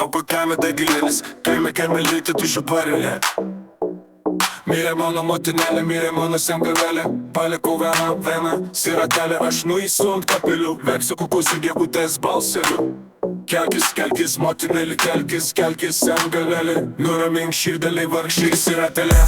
Kapı kaime didelis, kaime lite tu šuparilė. Myrė mano motinėlė, myrė mano semgavelė. Palikau vieną siratelę, aš nueisiu ant kapilių. Verksiu kukus ir gegutės balseliu. Kelkis, motinėlį, kelkis, semgalelį. Nuramink širdėlį, vargšiai siratelė.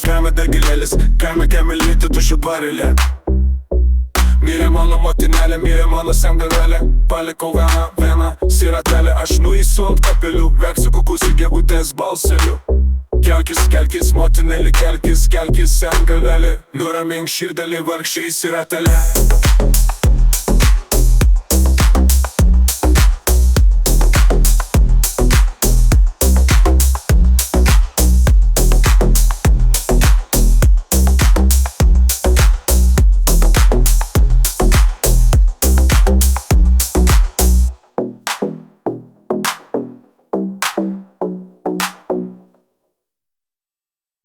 Kaime degilėlis, kaime lite tu šuparilė. Myrė mano motinėlė, myrė mano semgavelė. Palikau vieną siratelę, aš nueisiu ant kapilių. Verksiu kukus ir gegutės balseliu. Kelkis, motinėlį, kelkis, semgavelį. Nuramink širdėlį, vargšiai siratelė.